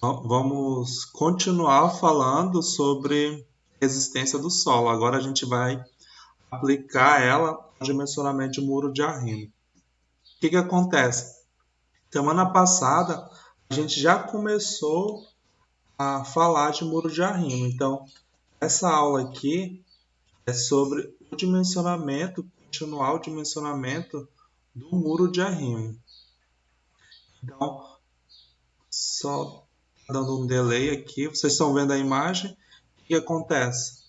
Vamos continuar falando sobre resistência do solo. Agora a gente vai aplicar ela ao dimensionamento de muro de arrimo. O que acontece? Semana passada a gente já começou a falar de muro de arrimo. Então, essa aula aqui é sobre o dimensionamento, continuar o dimensionamento do muro de arrimo. Então, só dando um delay aqui, vocês estão vendo a imagem? O que acontece?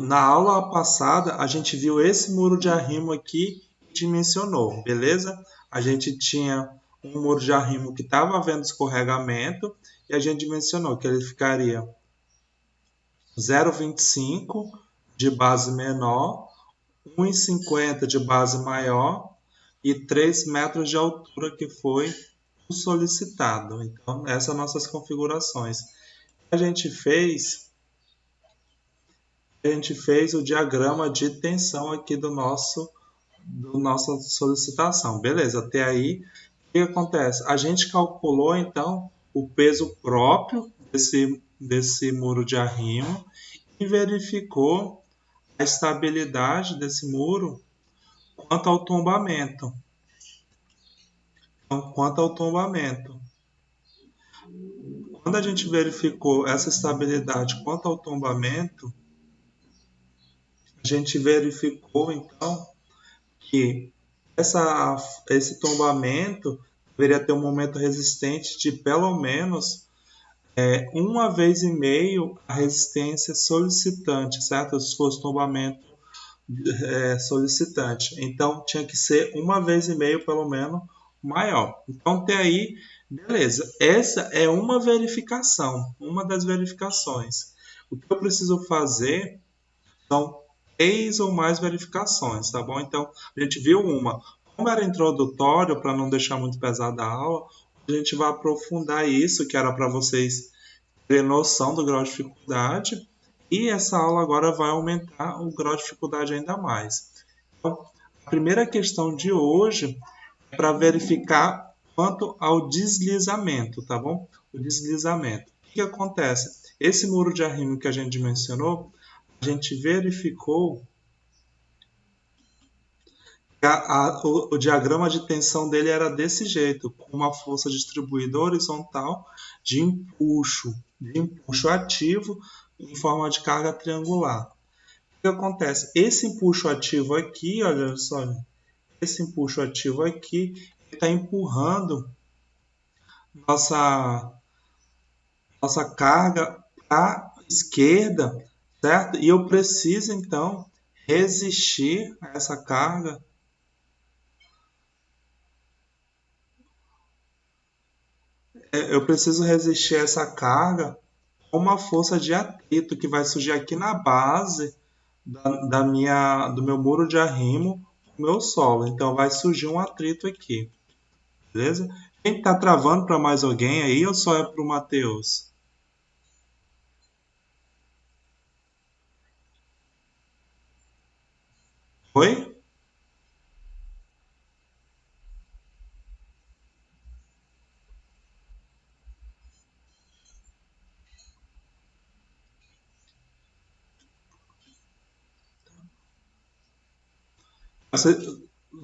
Na aula passada, a gente viu esse muro de arrimo aqui e dimensionou, beleza? A gente tinha um muro de arrimo que estava havendo escorregamento e a gente dimensionou que ele ficaria 0,25 de base menor, 1,50 de base maior e 3 metros de altura, que foi o solicitado. Então, essas são nossas configurações. A gente fez o diagrama de tensão aqui do nossa solicitação. Beleza, até aí, o que acontece? A gente calculou, então, o peso próprio desse muro de arrimo e verificou a estabilidade desse muro quanto ao tombamento. Então, quanto ao tombamento. Quando a gente verificou essa estabilidade quanto ao tombamento, a gente verificou, então, que esse tombamento deveria ter um momento resistente de pelo menos 1,5 vezes a resistência solicitante, certo? Se fosse tombamento solicitante. Então, tinha que ser 1,5 vezes pelo menos maior. Então, até aí, beleza. Essa é uma verificação, uma das verificações. O que eu preciso fazer são 3 ou mais verificações, tá bom? Então, a gente viu uma. Como era introdutório, para não deixar muito pesada a aula, a gente vai aprofundar isso, que era para vocês terem noção do grau de dificuldade. E essa aula agora vai aumentar o grau de dificuldade ainda mais. Então, a primeira questão de hoje é para verificar quanto ao deslizamento, tá bom? O deslizamento. O que acontece? Esse muro de arrimo que a gente mencionou, a gente verificou que o diagrama de tensão dele era desse jeito, com uma força distribuída horizontal de empuxo ativo em forma de carga triangular. O que acontece? Esse empuxo ativo aqui, olha só, esse empuxo ativo aqui está empurrando nossa carga para a esquerda, certo? E eu preciso, então, resistir a essa carga. Eu preciso resistir a essa carga com uma força de atrito que vai surgir aqui na base do meu muro de arrimo, do meu solo. Então, vai surgir um atrito aqui, beleza? Quem está travando para mais alguém aí ou só é para o Matheus? Oi?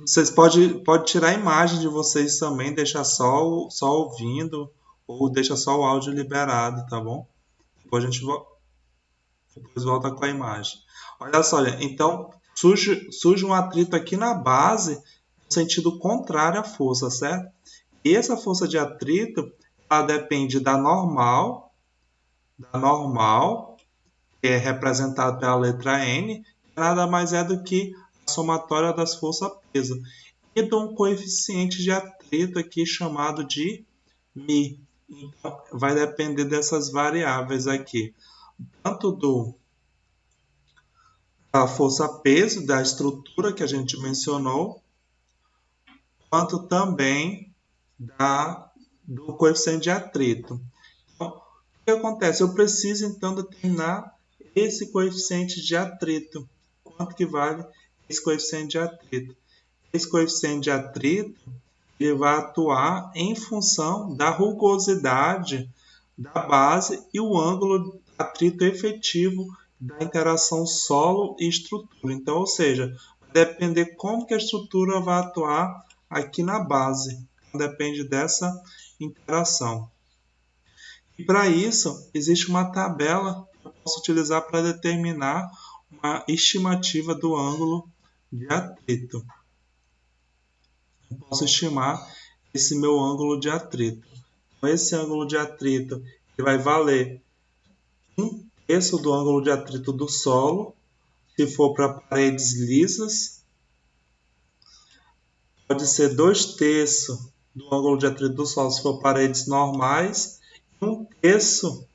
Vocês podem tirar a imagem de vocês também, deixar só ouvindo ou deixa só o áudio liberado, tá bom? Depois a gente depois volta com a imagem. Olha só, então surge um atrito aqui na base no sentido contrário à força, certo? E essa força de atrito, ela depende da normal, que é representada pela letra N, que nada mais é do que a somatória das forças-peso. E de um coeficiente de atrito aqui chamado de μ. Então, vai depender dessas variáveis aqui. Tanto da força-peso, da estrutura que a gente mencionou, quanto também do coeficiente de atrito. Então, o que acontece? Eu preciso, então, determinar esse coeficiente de atrito. Quanto que vale esse coeficiente de atrito? Esse coeficiente de atrito ele vai atuar em função da rugosidade da base e o ângulo de atrito efetivo da interação solo e estrutura. Então, ou seja, vai depender como que a estrutura vai atuar aqui na base. Depende dessa interação. E para isso, existe uma tabela que eu posso utilizar para determinar uma estimativa do ângulo de atrito. Eu posso estimar esse meu ângulo de atrito. Então, esse ângulo de atrito ele vai valer 1/3 do ângulo de atrito do solo, se for para paredes lisas. Pode ser 2/3 do ângulo de atrito do solo se for paredes normais, e 1/3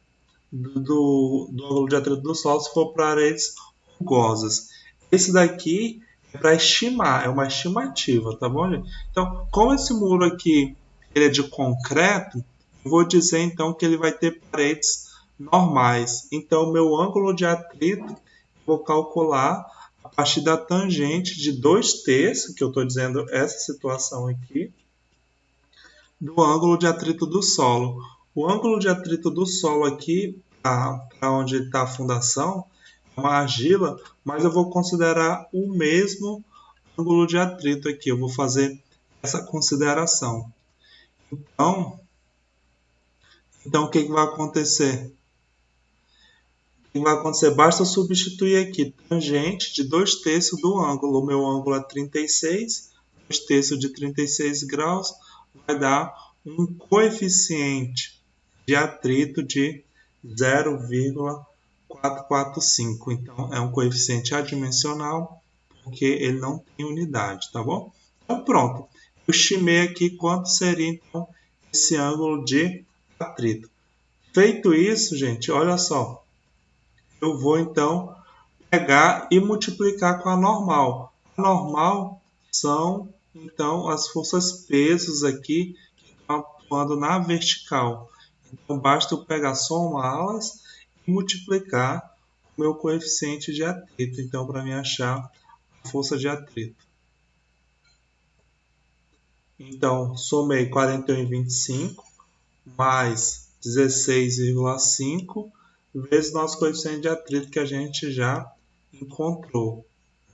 do ângulo de atrito do solo se for paredes rugosas. Esse daqui é para estimar, é uma estimativa, tá bom, gente? Então, como esse muro aqui ele é de concreto, eu vou dizer então que ele vai ter paredes normais. Então, o meu ângulo de atrito, vou calcular a partir da tangente de 2/3, que eu estou dizendo essa situação aqui, do ângulo de atrito do solo. O ângulo de atrito do solo aqui, para onde está a fundação, é uma argila, mas eu vou considerar o mesmo ângulo de atrito aqui. Eu vou fazer essa consideração. Então o que vai acontecer? O que vai acontecer? Basta substituir aqui tangente de 2/3 do ângulo. O meu ângulo é 36, 2/3 de 36 graus vai dar um coeficiente de atrito de 0,445. Então, é um coeficiente adimensional, porque ele não tem unidade, tá bom? Então, pronto. Eu estimei aqui quanto seria, então, esse ângulo de atrito. Feito isso, gente, olha só. Eu vou, então, pegar e multiplicar com a normal. A normal são, então, as forças pesos aqui que estão atuando na vertical. Então, basta eu pegar, somá-las e multiplicar o meu coeficiente de atrito. Então, para mim achar a força de atrito. Então, somei 41,25 mais 16,5 vezes nosso coeficiente de atrito que a gente já encontrou.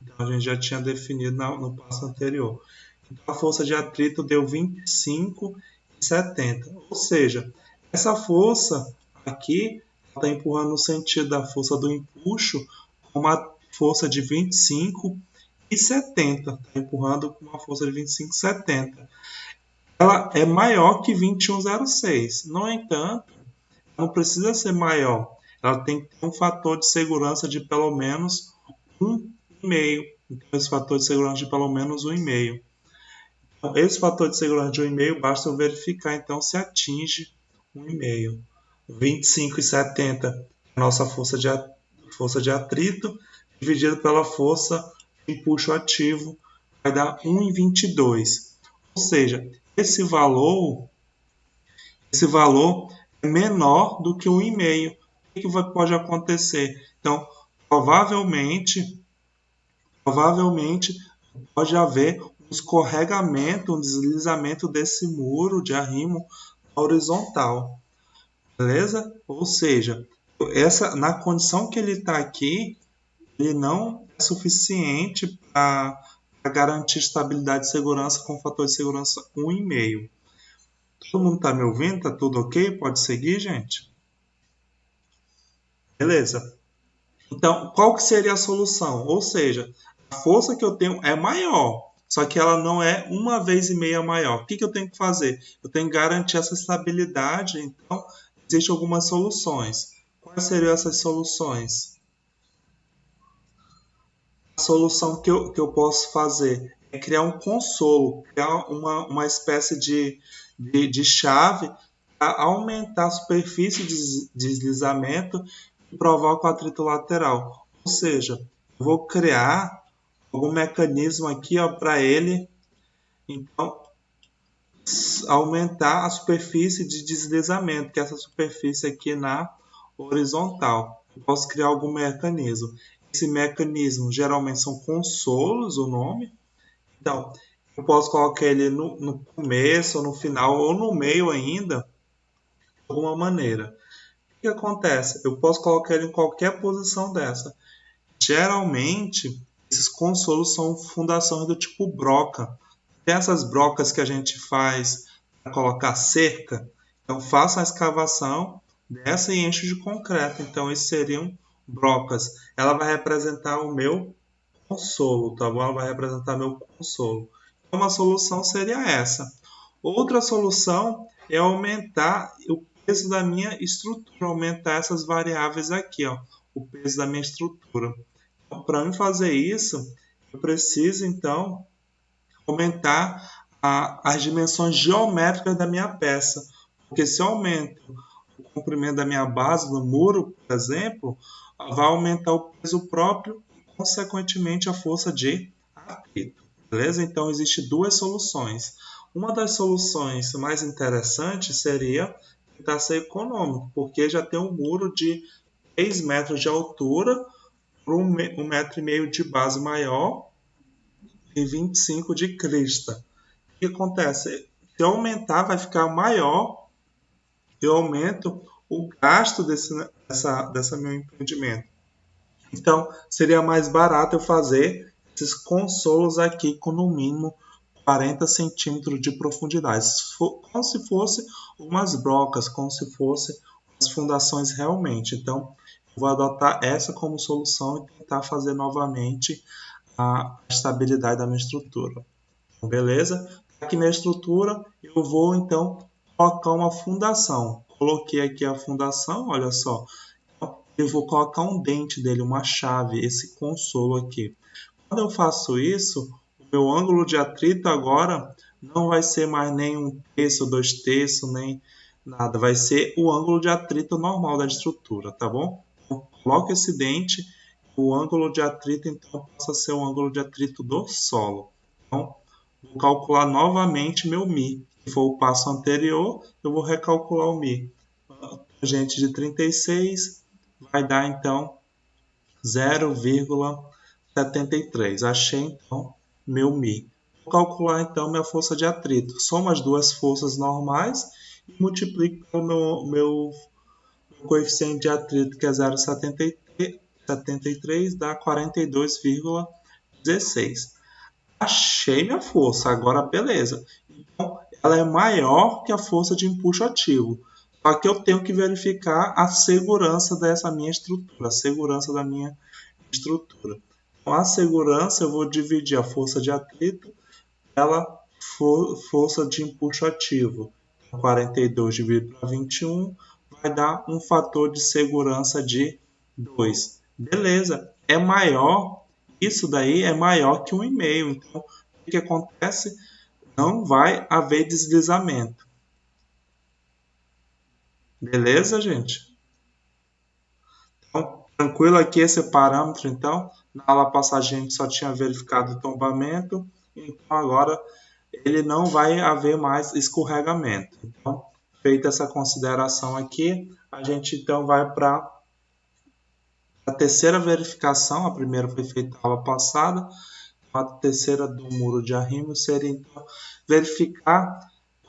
Então, a gente já tinha definido no passo anterior. Então, a força de atrito deu 25,70. Ou seja, essa força aqui está empurrando no sentido da força do empuxo com uma força de 25,70. Está empurrando com uma força de 25,70. Ela é maior que 21,06. No entanto, não precisa ser maior. Ela tem que ter um fator de segurança de pelo menos 1,5. Então, esse fator de segurança de pelo menos 1,5. Então, esse fator de segurança de 1,5 basta eu verificar então se atinge 1,5. 25,70 é a nossa força de atrito, dividido pela força de empuxo ativo, vai dar 1,22. Ou seja, esse valor é menor do que 1,5. O que pode acontecer? Então, provavelmente pode haver um escorregamento, um deslizamento desse muro de arrimo horizontal. Beleza? Ou seja, na condição que ele está aqui, ele não é suficiente para garantir estabilidade e segurança com fator de segurança 1,5. Todo mundo está me ouvindo? Está tudo ok? Pode seguir, gente? Beleza. Então, qual que seria a solução? Ou seja, a força que eu tenho é maior, só que ela não é 1,5 maior. O que eu tenho que fazer? Eu tenho que garantir essa estabilidade, então existem algumas soluções. Quais seriam essas soluções? A solução que eu posso fazer é criar um consolo, criar uma espécie de chave para aumentar a superfície de deslizamento e provoca o atrito lateral. Ou seja, eu vou criar algum mecanismo aqui para ele, então, aumentar a superfície de deslizamento, que é essa superfície aqui na horizontal. Eu posso criar algum mecanismo. Esse mecanismo geralmente são consolos, o nome. Então, Eu posso colocar ele no começo, ou no final, ou no meio ainda, de alguma maneira. O que acontece? Eu posso colocar ele em qualquer posição dessa. Geralmente, esses consolos são fundações do tipo broca. Tem essas brocas que a gente faz para colocar cerca. Então, faço a escavação dessa e encho de concreto. Então, esses seriam brocas. Ela vai representar o meu consolo, tá bom? Ela vai representar meu consolo. Então, uma solução seria essa. Outra solução é aumentar o peso da minha estrutura, aumentar essas variáveis aqui, ó, o peso da minha estrutura. Então, para mim fazer isso, eu preciso então aumentar as dimensões geométricas da minha peça. Porque se eu aumento o comprimento da minha base no muro, por exemplo, vai aumentar o peso próprio e, consequentemente, a força de atrito. Beleza? Então, existem duas soluções. Uma das soluções mais interessantes seria tentar ser econômico, porque já tem um muro de 3 metros de altura por 1,5 metro de base maior e 25 de crista. O que acontece? Se eu aumentar, vai ficar maior, eu aumento o gasto dessa meu empreendimento. Então, seria mais barato eu fazer esses consolos aqui com no mínimo 40 centímetros de profundidade, como se fosse umas brocas, como se fossem as fundações realmente. Então, eu vou adotar essa como solução e tentar fazer novamente a estabilidade da minha estrutura. Beleza? Aqui minha estrutura, eu vou então colocar uma fundação. Coloquei aqui a fundação, olha só. Eu vou colocar um dente dele, uma chave, esse consolo aqui. Quando eu faço isso, o meu ângulo de atrito agora não vai ser mais nem 1/3, 2/3, nem nada. Vai ser o ângulo de atrito normal da estrutura, tá bom? Então, coloco esse dente, o ângulo de atrito então passa a ser o ângulo de atrito do solo. Então, vou calcular novamente meu Mi. Se for o passo anterior, eu vou recalcular o Mi. Tangente de 36 vai dar então 0,73. Achei então meu Mi. Vou calcular então minha força de atrito. Somo as duas forças normais e multiplico pelo meu coeficiente de atrito, que é 0,73, dá 42,16. Achei minha força, agora beleza. Então, ela é maior que a força de empuxo ativo. Só que eu tenho que verificar a segurança dessa minha estrutura, a segurança da minha estrutura. Então, a segurança eu vou dividir a força de atrito pela força de empuxo ativo. 42 dividido por 21 vai dar um fator de segurança de 2. Beleza, é maior, isso daí é maior que 1,5. Então, o que acontece? Não vai haver deslizamento. Beleza, gente? Então, tranquilo aqui esse parâmetro, então. Na aula passada a gente só tinha verificado o tombamento, então agora ele não vai haver mais escorregamento. Então, feita essa consideração aqui, a gente então vai para a terceira verificação. A primeira foi feita na aula passada, a terceira do muro de arrimo seria então verificar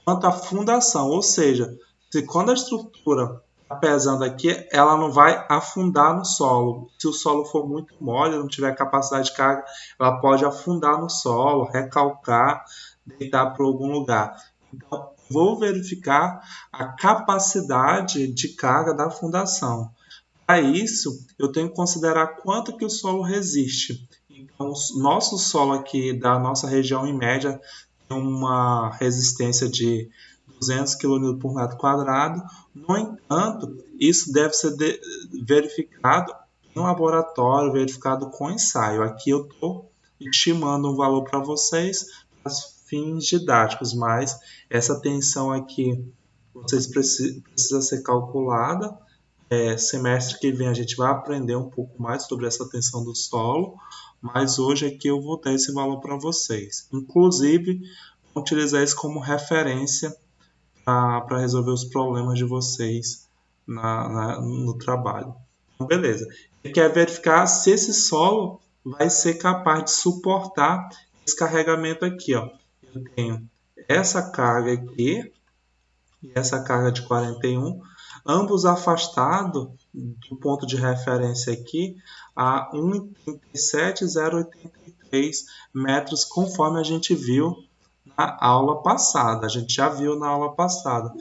quanto à fundação, ou seja, se quando a estrutura está pesando aqui, ela não vai afundar no solo. Se o solo for muito mole, não tiver capacidade de carga, ela pode afundar no solo, recalcar, deitar para algum lugar. Então, vou verificar a capacidade de carga da fundação. Para isso, eu tenho que considerar quanto que o solo resiste. Então, o nosso solo aqui da nossa região, em média, tem uma resistência de 200 kN por metro quadrado. No entanto, isso deve ser verificado em laboratório, verificado com ensaio. Aqui eu estou estimando um valor para vocês, para fins didáticos, mas essa tensão aqui vocês precisa ser calculada. Semestre que vem a gente vai aprender um pouco mais sobre essa tensão do solo, mas hoje aqui eu vou dar esse valor para vocês. Inclusive, vou utilizar isso como referência para resolver os problemas de vocês no trabalho. Então, beleza. Ele quer verificar se esse solo vai ser capaz de suportar esse carregamento aqui, ó. eu tenho essa carga aqui e essa carga de 41, ambos afastados do ponto de referência aqui a 1,37083 metros, conforme a gente viu na aula passada. A gente já viu na aula passada.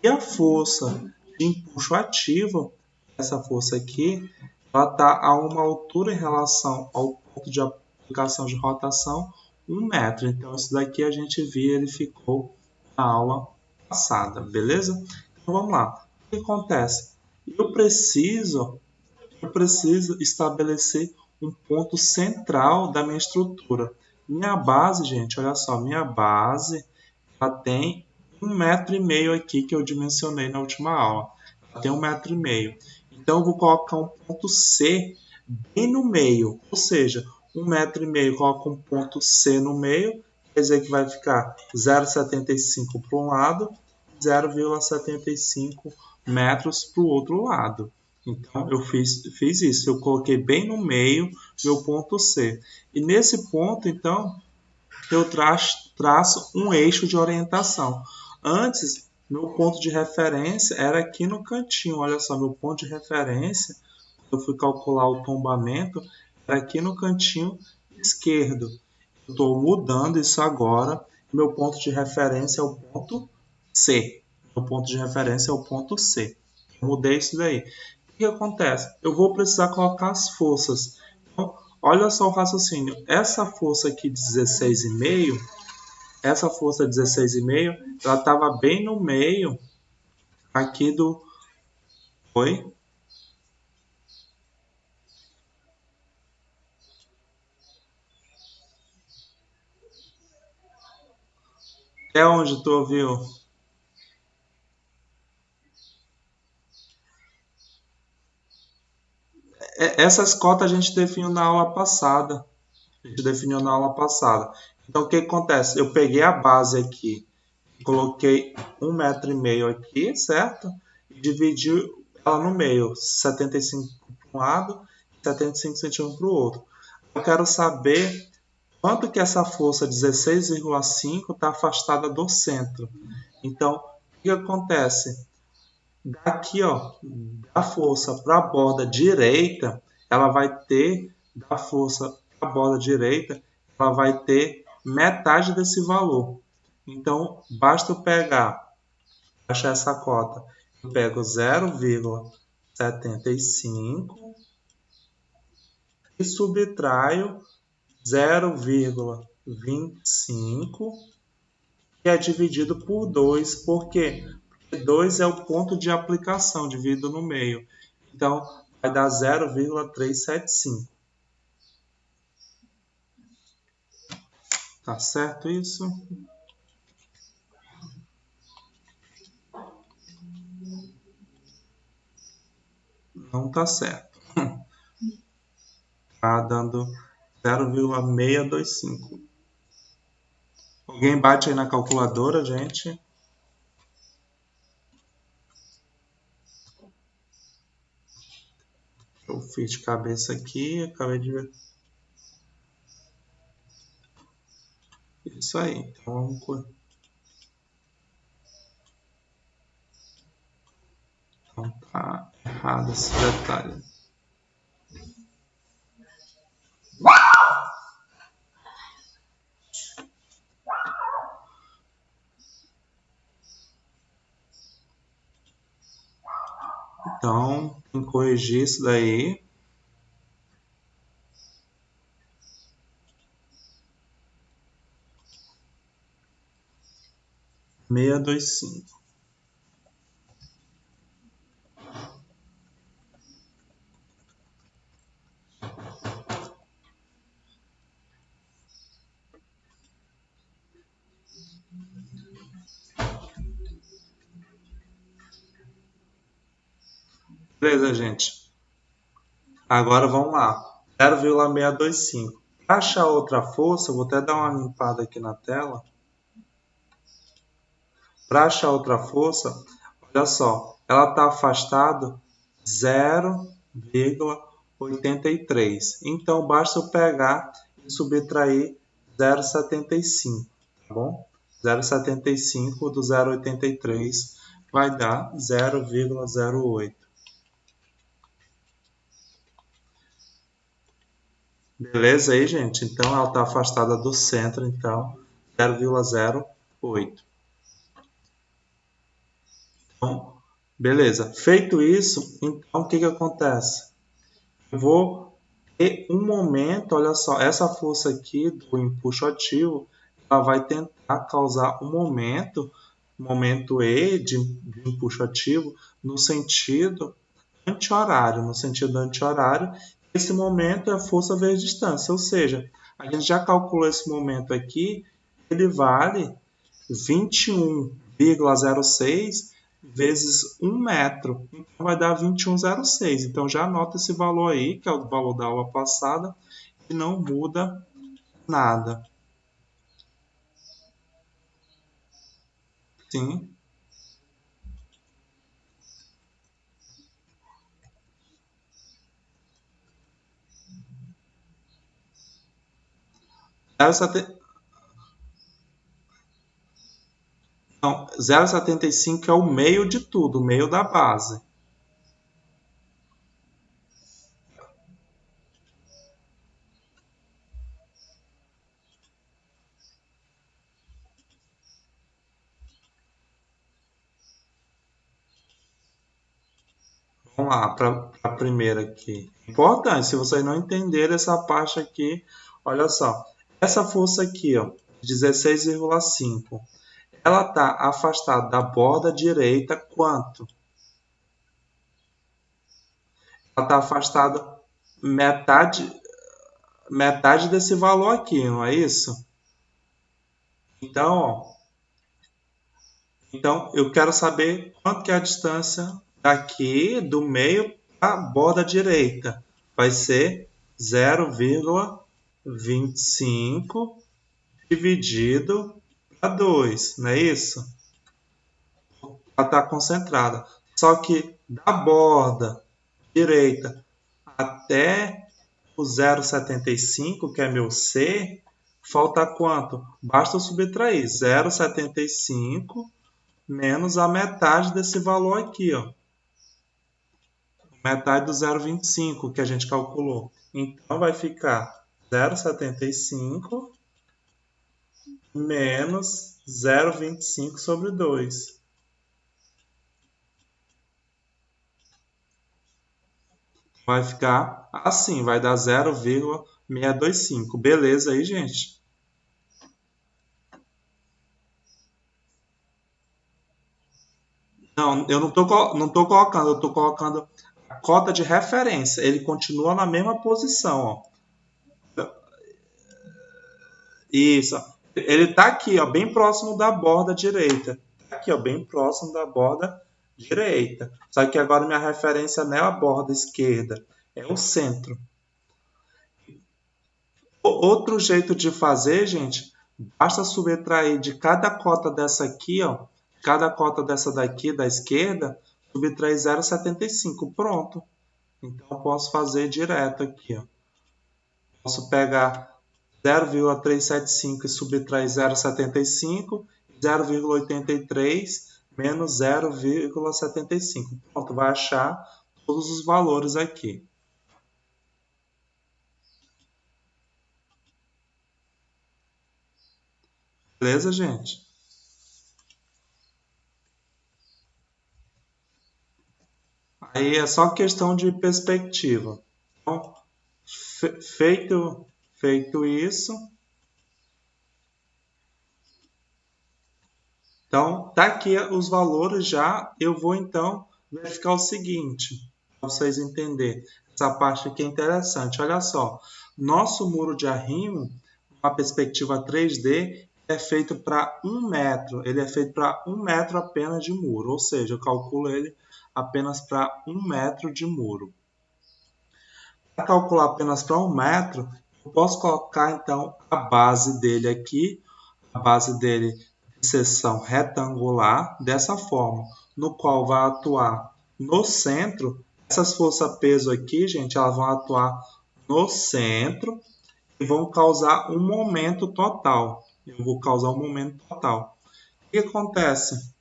E a força de empuxo ativo, essa força aqui, ela está a uma altura em relação ao ponto de aplicação de rotação, 1 metro. Então, isso daqui a gente verificou na aula passada, beleza? Então, vamos lá. O que acontece? Eu preciso estabelecer um ponto central da minha estrutura. Minha base, gente, olha só, minha base ela tem 1,5 m aqui que eu dimensionei na última aula. Ela tem 1,5 m. Então eu vou colocar um ponto C bem no meio, ou seja, 1,5 m coloco um ponto C no meio, quer dizer que vai ficar 0,75 para um lado, 0,75 metros para o outro lado. Então, eu fiz isso. Eu coloquei bem no meio meu ponto C. E nesse ponto, então, eu traço um eixo de orientação. Antes, meu ponto de referência era aqui no cantinho. Olha só, meu ponto de referência, quando eu fui calcular o tombamento, era aqui no cantinho esquerdo. Eu estou mudando isso agora. Meu ponto de referência é o ponto C. Meu ponto de referência é o ponto C. Eu mudei isso daí. O que acontece? Eu vou precisar colocar as forças. Então, olha só o raciocínio. Essa força aqui de 16,5, essa força 16,5, ela estava bem no meio aqui do... Oi? É onde tu ouviu? Essas cotas a gente definiu na aula passada. A gente definiu na aula passada. Então, o que acontece? Eu peguei a base aqui, coloquei 1,5 m aqui, certo? E dividi ela no meio, 75 para um lado e 75 centímetros para o outro. Eu quero saber quanto que essa força 16,5 está afastada do centro. Então, o que acontece? Daqui, ó, da força para a borda direita, ela vai ter, da força para a borda direita, ela vai ter metade desse valor. Então, basta eu achar essa cota. Eu pego 0,75 e subtraio 0,25, que é dividido por 2. Por quê? Porque 2 é o ponto de aplicação, dividido no meio. Então, vai dar 0,375. Tá certo isso? Não tá certo. Tá dando 0,625. Alguém bate aí na calculadora, gente? Eu fiz de cabeça aqui, acabei de ver. Isso aí. Então vamos. Então tá errado esse detalhe. Então, tem que corrigir isso daí. Meia dois cinco. Beleza, gente. Agora vamos lá. 0,625. Para achar outra força, eu vou até dar uma limpada aqui na tela. Para achar outra força, olha só, ela está afastada 0,83. Então, basta eu pegar e subtrair 0,75, tá bom? 0,75 do 0,83 vai dar 0,08. Beleza aí, gente? Então, ela está afastada do centro, então, 0,08. Então, beleza. Feito isso, então, o que acontece? Eu vou ter um momento, olha só, essa força aqui do empuxo ativo, ela vai tentar causar um momento E de empuxo ativo, no sentido anti-horário. Esse momento é a força vezes distância, ou seja, a gente já calculou esse momento aqui, ele vale 21,06 vezes 1 metro, então vai dar 21,06. Então já anota esse valor aí, que é o valor da aula passada, e não muda nada. Sim. Não, 0,75 é o meio de tudo, o meio da base. Vamos lá para a primeira aqui. Importante, se vocês não entenderem essa parte aqui, olha só. Essa força aqui, ó, 16,5, ela está afastada da borda direita quanto? Ela está afastada metade desse valor aqui, não é isso? Então, ó, então eu quero saber quanto que é a distância daqui do meio para a borda direita. Vai ser 0,25 dividido para 2, não é isso? Ela está concentrada. Só que da borda direita até o 0,75, que é meu C, falta quanto? Basta eu subtrair 0,75 menos a metade desse valor aqui, ó. Metade do 0,25 que a gente calculou. Então vai ficar 0,75 menos 0,25 sobre 2. Vai ficar assim, vai dar 0,625. Beleza aí, gente? Não, eu não tô colocando, eu estou colocando a cota de referência. Ele continua na mesma posição, ó. Isso. Ele está aqui, ó, bem próximo da borda direita. Tá aqui, ó, bem próximo da borda direita. Só que agora minha referência não é a borda esquerda, é o centro. Outro jeito de fazer, gente, basta subtrair de cada cota dessa aqui, ó, cada cota dessa daqui da esquerda, subtrair 0,75. Pronto. Então eu posso fazer direto aqui, ó. Posso pegar 0,375 e subtrair 0,75, 0,83 menos 0,75. Pronto, vai achar todos os valores aqui. Beleza, gente? Aí é só questão de perspectiva. Então, feito isso, então tá aqui os valores já. Eu vou então verificar o seguinte, para vocês entenderem. Essa parte aqui é interessante. Olha só, nosso muro de arrimo, uma perspectiva 3D, é feito para 1 metro. Ele é feito para 1 metro apenas de muro, ou seja, eu calculo ele apenas para 1 metro de muro. Para calcular apenas para 1 metro, eu posso colocar então a base dele aqui, a base dele de seção retangular, dessa forma, no qual vai atuar no centro. Essas forças-peso aqui, gente, elas vão atuar no centro e vão causar um momento total. Eu vou causar um momento total. O que acontece?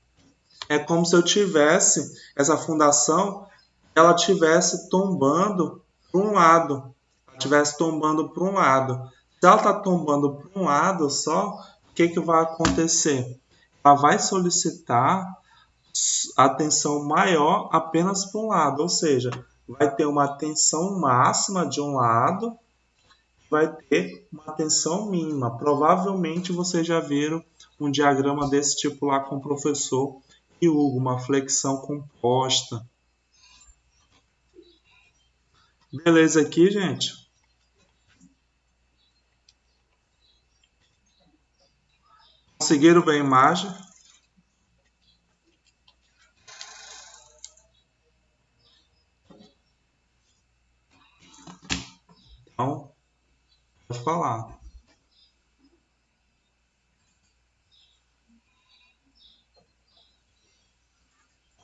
É como se eu tivesse essa fundação, ela tivesse tombando para um lado. Ela estivesse tombando para um lado. Se ela está tombando para um lado só, o que vai acontecer? Ela vai solicitar atenção maior apenas para um lado, ou seja, vai ter uma tensão máxima de um lado, vai ter uma tensão mínima. Provavelmente vocês já viram um diagrama desse tipo lá com o professor Hugo, uma flexão composta. Beleza aqui, gente? Conseguiram ver a imagem? Então, pode falar.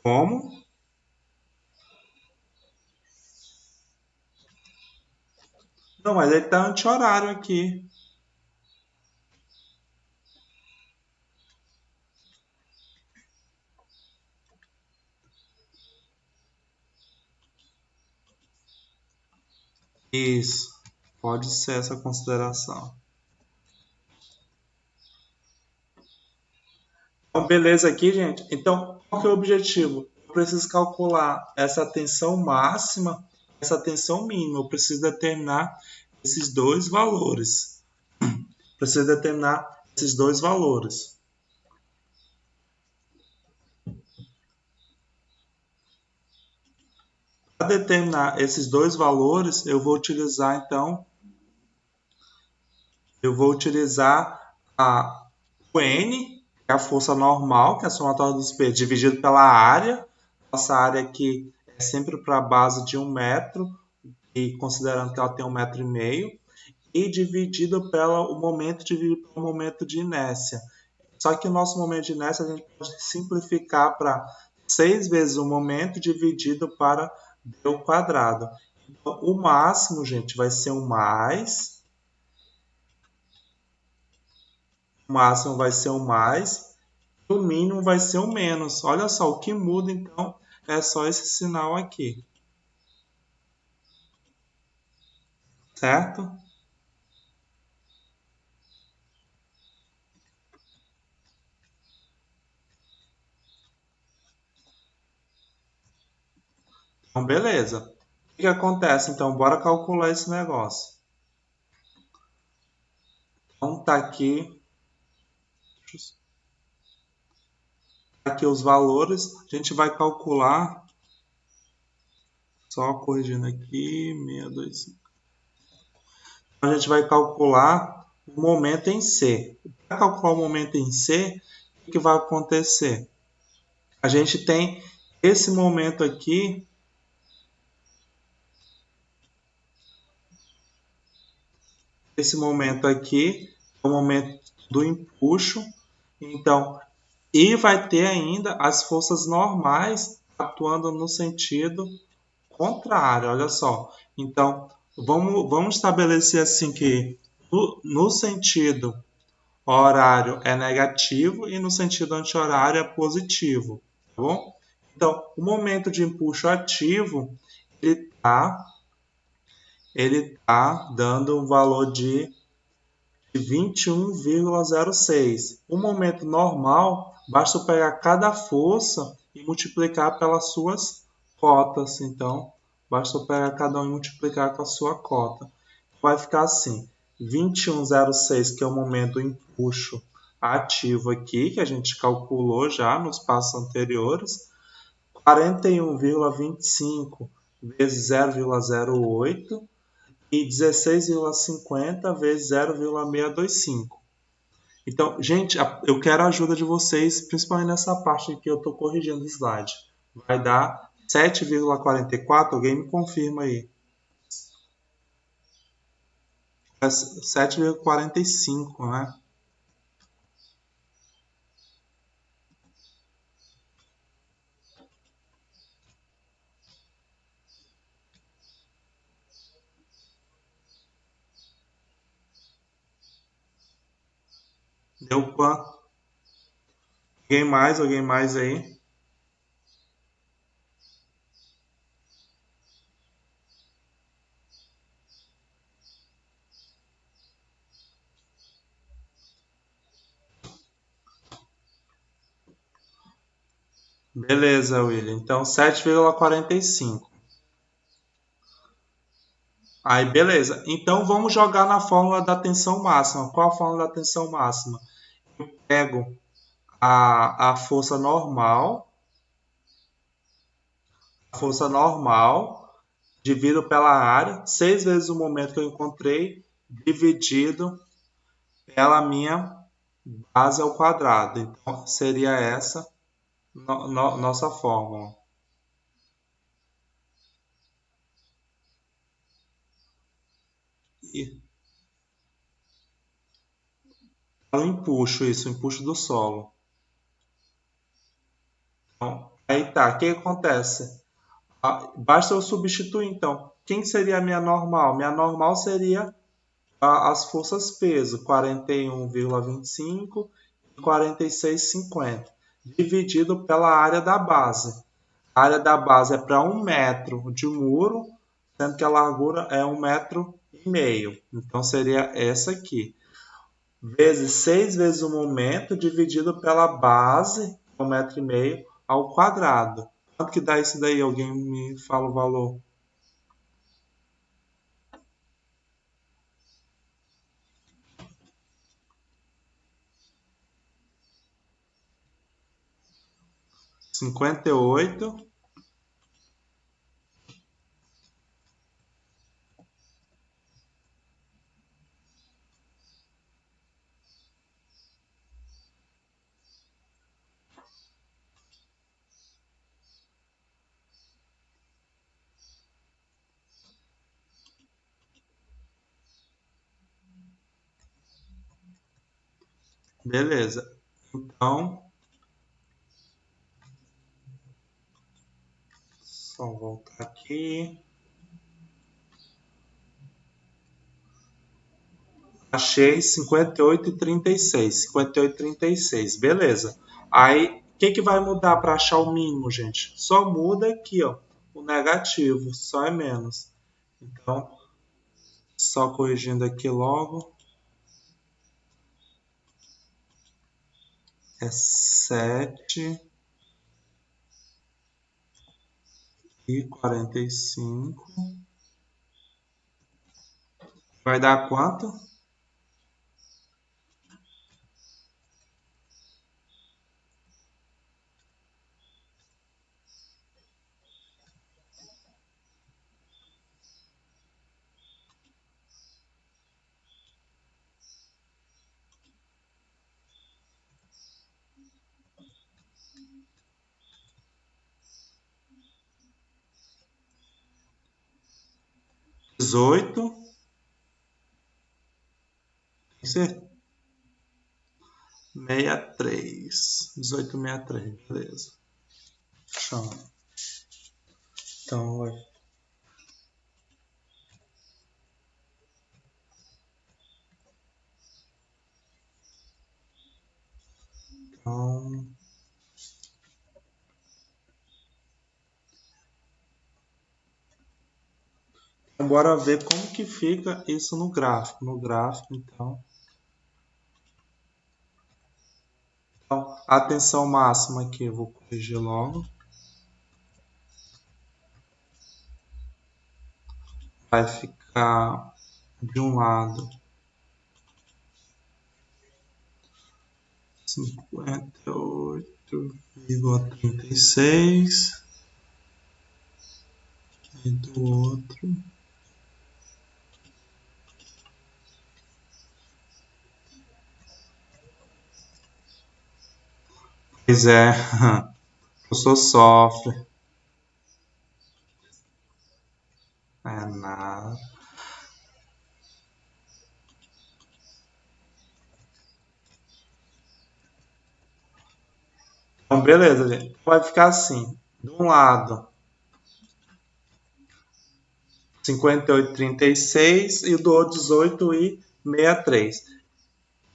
Como? Não, mas ele está anti-horário aqui. Isso. Pode ser essa consideração. Então, beleza aqui, gente? Então, qual que é o objetivo? Eu preciso calcular essa tensão máxima, essa tensão mínima. Eu preciso determinar esses dois valores. Preciso determinar esses dois valores. Para determinar esses dois valores, eu vou utilizar, então, o N, que é a força normal, que é a somatória dos pesos, dividido pela área. Nossa área aqui é sempre para a base de 1 metro, e considerando que ela tem 1,5 m, e dividido pelo momento dividido pelo momento de inércia. Só que o nosso momento de inércia a gente pode simplificar para 6 vezes o momento dividido para d ao quadrado. Então, o máximo, gente, vai ser o mais. O máximo vai ser o mais. E o mínimo vai ser o menos. Olha só, o que muda, então, é só esse sinal aqui. Certo? Então, beleza. O que acontece? Então, bora calcular esse negócio. Então, tá aqui os valores. A gente vai calcular, só corrigindo aqui, 625. A gente vai calcular o momento em C. Para calcular o momento em C, o que vai acontecer? A gente tem esse momento aqui, é o momento do empuxo. Então, e vai ter ainda as forças normais atuando no sentido contrário, olha só. Então, vamos estabelecer assim que no sentido horário é negativo e no sentido anti-horário é positivo, tá bom? Então, o momento de empuxo ativo, ele tá dando um valor de 21,06. O momento normal, basta eu pegar cada força e multiplicar pelas suas cotas. Então, basta eu pegar cada um e multiplicar com a sua cota. Vai ficar assim: 21,06, que é o momento do empuxo ativo aqui, que a gente calculou já nos passos anteriores. 41,25 vezes 0,08 e 16,50 vezes 0,625. Então, gente, eu quero a ajuda de vocês, principalmente nessa parte que eu estou corrigindo o slide. Vai dar 7,44? Alguém me confirma aí. É 7,45, né? Deu quanto? Alguém mais? Alguém mais aí? Beleza, William. Então, 7,45. Aí, beleza. Então, vamos jogar na fórmula da tensão máxima. Qual a fórmula da tensão máxima? Pego a força normal, divido pela área, 6 vezes o momento que eu encontrei, dividido pela minha base ao quadrado. Então, seria essa nossa fórmula. E o empuxo, isso, o empuxo do solo. Então, aí tá, o que acontece? Basta eu substituir, então. Quem seria a minha normal? Minha normal seria as forças peso, 41,25 e 46,50, dividido pela área da base. A área da base é para 1 metro de muro, sendo que a largura é 1,5 metro. Então seria essa aqui. Vezes 6 vezes o momento dividido pela base, 1,5 metro ao quadrado. Quanto que dá isso daí? Alguém me fala o valor. 58. Beleza. Então, só voltar aqui. Achei 58,36. 58,36. Beleza. Aí, o que vai mudar para achar o mínimo, gente? Só muda aqui, ó. O negativo, só é menos. Então, só corrigindo aqui logo. É 7,45. Vai dar quanto? 18. 63. 18,63. Beleza. Show. Então, vai. Então, bora ver como que fica isso no gráfico. No gráfico, então, a tensão máxima aqui, eu vou corrigir logo. Vai ficar de um lado 58,36 e do outro pois é, o professor sofre. É nada. Então, beleza, gente. Vai ficar assim. De um lado, 58,36 e do outro 18,63.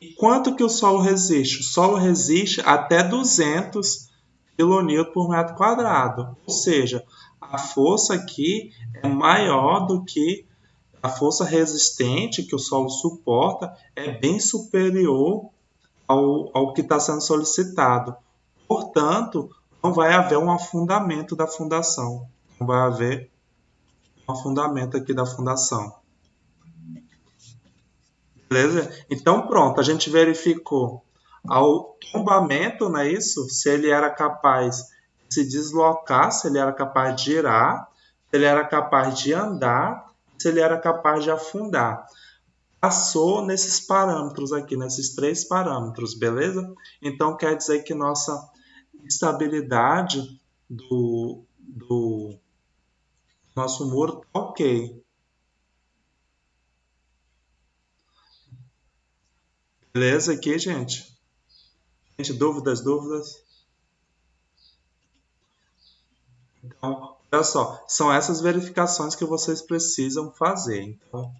E quanto que o solo resiste? O solo resiste até 200 kN por metro quadrado. Ou seja, a força aqui é maior do que a força resistente que o solo suporta, é bem superior ao que está sendo solicitado. Portanto, não vai haver um afundamento da fundação. Não vai haver um afundamento aqui da fundação. Beleza? Então, pronto, a gente verificou ao tombamento, não é isso? Se ele era capaz de se deslocar, se ele era capaz de girar, se ele era capaz de andar, se ele era capaz de afundar. Passou nesses parâmetros aqui, nesses 3 parâmetros, beleza? Então, quer dizer que nossa estabilidade do nosso muro tá ok. Beleza aqui, gente? Gente, dúvidas? Então, olha só, são essas verificações que vocês precisam fazer. Então,